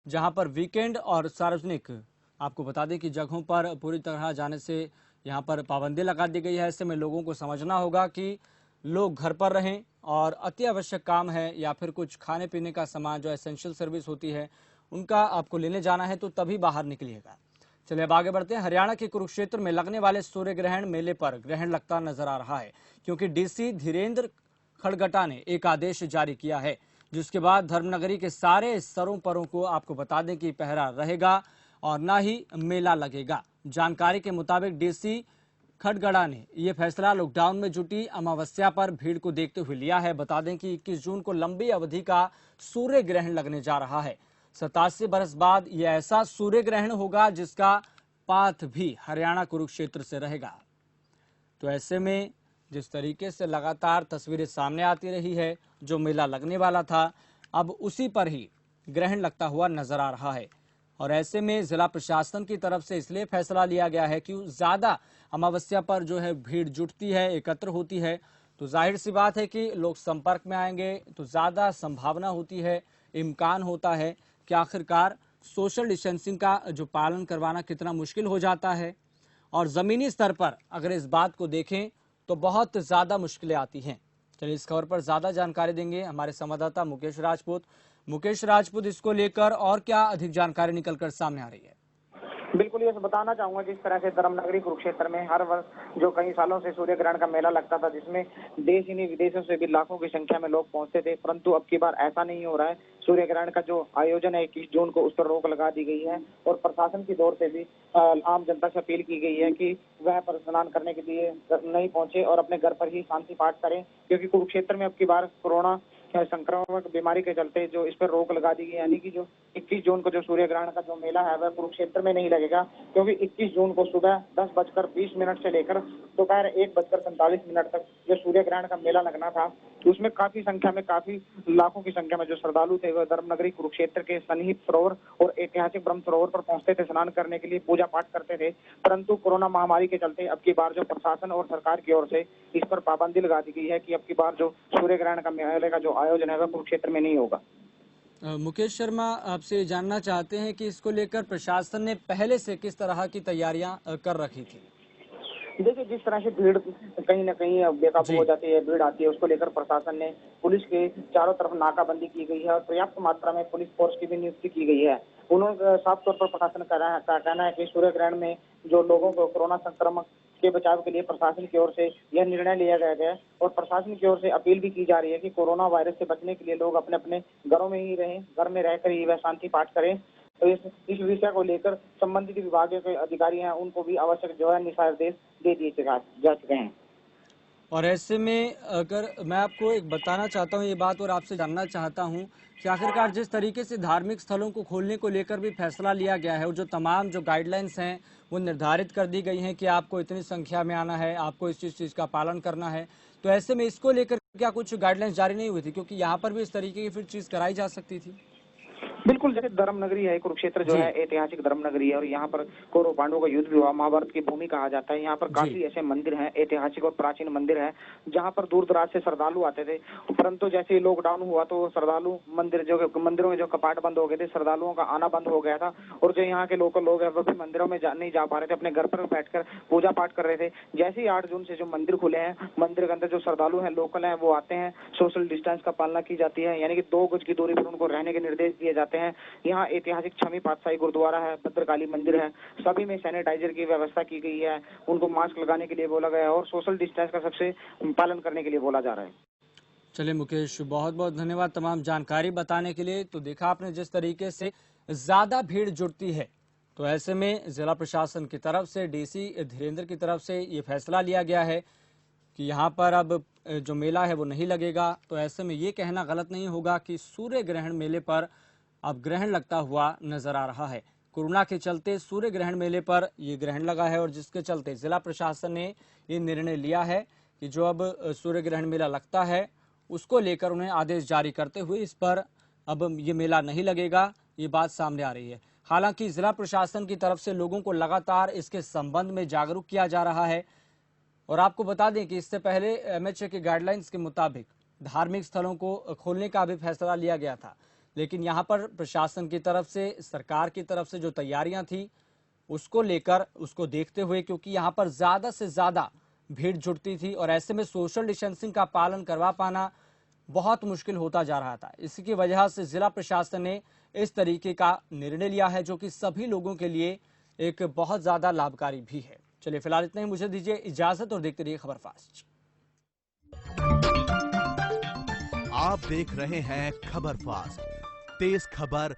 जहां पर वीकेंड और सार्वजनिक आपको बता दें कि जगहों पर पूरी तरह जाने से यहां पर पाबंदी लगा दी गई है। ऐसे में लोगों को समझना होगा कि लोग घर पर रहें और अति आवश्यक काम है या फिर कुछ खाने पीने का सामान जो एसेंशियल सर्विस होती है उनका आपको लेने जाना है तो तभी बाहर निकलिएगा। चलिए अब आगे बढ़ते हैं। हरियाणा के कुरुक्षेत्र में लगने वाले सूर्य ग्रहण मेले पर ग्रहण लगता नजर आ रहा है, क्योंकि डीसी धीरेन्द्र खड़गटा ने एक आदेश जारी किया है, जिसके बाद धर्मनगरी के सारे सरों परों को आपको बता दें कि पहरा रहेगा और न ही मेला लगेगा। जानकारी के मुताबिक डीसी खड़गड़ा ने यह फैसला लॉकडाउन में जुटी अमावस्या पर भीड़ को देखते हुए लिया है। बता दें कि 21 जून को लंबी अवधि का सूर्य ग्रहण लगने जा रहा है। 87 बरस बाद यह ऐसा सूर्य ग्रहण होगा जिसका पाथ भी हरियाणा कुरुक्षेत्र से रहेगा। तो ऐसे में जिस तरीके से लगातार तस्वीरें सामने आती रही है, जो मेला लगने वाला था अब उसी पर ही ग्रहण लगता हुआ नजर आ रहा है। और ऐसे में जिला प्रशासन की तरफ से इसलिए फैसला लिया गया है कि ज्यादा अमावस्या पर जो है भीड़ जुटती है, एकत्र होती है, तो जाहिर सी बात है कि लोग संपर्क में आएंगे तो ज्यादा संभावना होती है, इम्कान होता है कि आखिरकार सोशल डिस्टेंसिंग का जो पालन करवाना कितना मुश्किल हो जाता है। और जमीनी स्तर पर अगर इस बात को देखें तो बहुत ज्यादा मुश्किलें आती हैं। चलिए इस खबर पर ज्यादा जानकारी देंगे हमारे संवाददाता मुकेश राजपूत। मुकेश राजपूत, इसको लेकर और क्या अधिक जानकारी निकलकर सामने आ रही है? बिल्कुल, ये बताना चाहूंगा जिस तरह से धर्मनगरी कुरुक्षेत्र में हर वर्ष जो कई सालों से सूर्य ग्रहण का मेला लगता था, जिसमें देश ही नहीं विदेशों से भी लाखों की संख्या में लोग पहुंचते थे, परंतु अब की बार ऐसा नहीं हो रहा है। सूर्य ग्रहण का जो आयोजन है 21 जून को, उस पर रोक लगा दी गई है और प्रशासन की ओर से भी आम जनता से अपील की गई है कि वह पर स्नान करने के लिए नहीं पहुंचे और अपने घर पर ही शांति पाठ करें, क्योंकि कुरुक्षेत्र में अब की बार कोरोना संक्रामक बीमारी के चलते जो इस पर रोक लगा दी गई, यानी कि जो 21 जून को जो सूर्य ग्रहण का जो मेला है वह कुरुक्षेत्र में नहीं लगेगा, क्योंकि 21 जून को सुबह 10:20 से लेकर दोपहर 1:45 तक जो सूर्य ग्रहण का मेला लगना था, उसमें काफी संख्या में, काफी लाखों की संख्या में जो श्रद्धालु थे वह धर्मनगरी कुरुक्षेत्र के सन्निहित सरोवर और ऐतिहासिक ब्रह्म सरोवर पर पहुंचते थे, स्नान करने के लिए पूजा पाठ करते थे। परंतु कोरोना महामारी के चलते अब की बार जो प्रशासन और सरकार की ओर से इस पर पाबंदी लगा दी गई है कि अब की बार जो सूर्य ग्रहण का मेले का जो आयोजन है वह कुरुक्षेत्र में नहीं होगा। मुकेश शर्मा, आपसे जानना चाहते हैं कि इसको लेकर प्रशासन ने पहले से किस तरह की तैयारियां कर रखी थी? देखिए, जिस तरह से भीड़ कहीं ना कहीं बेकाबू हो जाती है, भीड़ आती है, उसको लेकर प्रशासन ने पुलिस के चारों तरफ नाकाबंदी की गई है और पर्याप्त मात्रा में पुलिस फोर्स की भी नियुक्ति की गई है। उन्होंने साफ तौर पर प्रशासन का कहना है कि सूर्य ग्रहण में जो लोगों को कोरोना संक्रमण के बचाव के लिए प्रशासन की ओर से यह निर्णय लिया गया है और प्रशासन की ओर से अपील भी की जा रही है कि कोरोना वायरस से बचने के लिए लोग अपने अपने घरों में ही रहें, घर में रहकर ही वह शांति पाठ करें। तो इस विषय को लेकर संबंधित विभागों के अधिकारी हैं, उनको भी आवश्यक जो है निर्देश दे दिए जा चुके हैं। और ऐसे में अगर मैं आपको एक बताना चाहता हूँ ये बात और आपसे जानना चाहता हूँ कि आखिरकार जिस तरीके से धार्मिक स्थलों को खोलने को लेकर भी फैसला लिया गया है और जो तमाम जो गाइडलाइंस हैं वो निर्धारित कर दी गई हैं कि आपको इतनी संख्या में आना है, आपको इस चीज़ का पालन करना है, तो ऐसे में इसको लेकर क्या कुछ गाइडलाइंस जारी नहीं हुई थी? क्योंकि यहाँ पर भी इस तरीके की फिर चीज़ कराई जा सकती थी। बिल्कुल, जैसे धर्मनगरी है कुरुक्षेत्र, जो है ऐतिहासिक धर्मनगरी है और यहाँ पर कौरव पांडवों का युद्ध भी हुआ, महाभारत की भूमि कहा जाता है। यहाँ पर काफी ऐसे मंदिर हैं, ऐतिहासिक और प्राचीन मंदिर हैं, जहाँ पर दूर दराज से श्रद्धालु आते थे। परंतु जैसे ही लॉकडाउन हुआ तो श्रद्धालु मंदिरों में जो कपाट बंद हो गए थे, श्रद्धालुओं का आना बंद हो गया था और जो यहाँ के लोकल लोग हैं वह भी मंदिरों में नहीं जा पा रहे थे, अपने घर पर बैठकर पूजा पाठ कर रहे थे। जैसे ही 8 जून से जो मंदिर खुले हैं, मंदिर के अंदर जो श्रद्धालु हैं, लोकल हैं, वो आते हैं, सोशल डिस्टेंस का पालना की जाती है, यानी कि 2 गज की दूरी पर उनको रहने के निर्देश दिए जाते हैं। यहाँ ऐतिहासिक छमी पातशाही गुरुद्वारा है, भद्रकाली मंदिर है, सभी में सैनिटाइजर की व्यवस्था की गई है, उनको मास्क लगाने के लिए बोला गया है और सोशल डिस्टेंस का सबसे पालन करने के लिए बोला जा रहा है। चलिए मुकेश, बहुत बहुत धन्यवाद तमाम जानकारी बताने के लिए। तो देखा आपने जिस तरीके से ज्यादा भीड़ जुटती है, तो ऐसे में जिला प्रशासन की तरफ से डीसी धीरेन्द्र की तरफ से ये फैसला लिया गया है कि यहाँ पर अब जो मेला है वो नहीं लगेगा। तो ऐसे में ये कहना गलत नहीं होगा कि सूर्य ग्रहण मेले पर अब ग्रहण लगता हुआ नजर आ रहा है। कोरोना के चलते सूर्य ग्रहण मेले पर ये ग्रहण लगा है और जिसके चलते जिला प्रशासन ने ये निर्णय लिया है कि जो अब सूर्य ग्रहण मेला लगता है उसको लेकर उन्हें आदेश जारी करते हुए इस पर अब ये मेला नहीं लगेगा, ये बात सामने आ रही है। हालांकि जिला प्रशासन की तरफ से लोगों को लगातार इसके संबंध में जागरूक किया जा रहा है। और आपको बता दें कि इससे पहले एमएचए की गाइडलाइंस के मुताबिक धार्मिक स्थलों को खोलने का भी फैसला लिया गया था, लेकिन यहाँ पर प्रशासन की तरफ से, सरकार की तरफ से जो तैयारियां थी उसको लेकर, उसको देखते हुए, क्योंकि यहाँ पर ज्यादा से ज्यादा भीड़ जुटती थी और ऐसे में सोशल डिस्टेंसिंग का पालन करवा पाना बहुत मुश्किल होता जा रहा था। इसकी वजह से जिला प्रशासन ने इस तरीके का निर्णय लिया है, जो कि सभी लोगों के लिए एक बहुत ज्यादा लाभकारी भी है। चलिए फिलहाल इतना ही, मुझे दीजिए इजाजत और देखते रहिए खबर फास्ट। आप देख रहे हैं खबर फास्ट, तेज खबर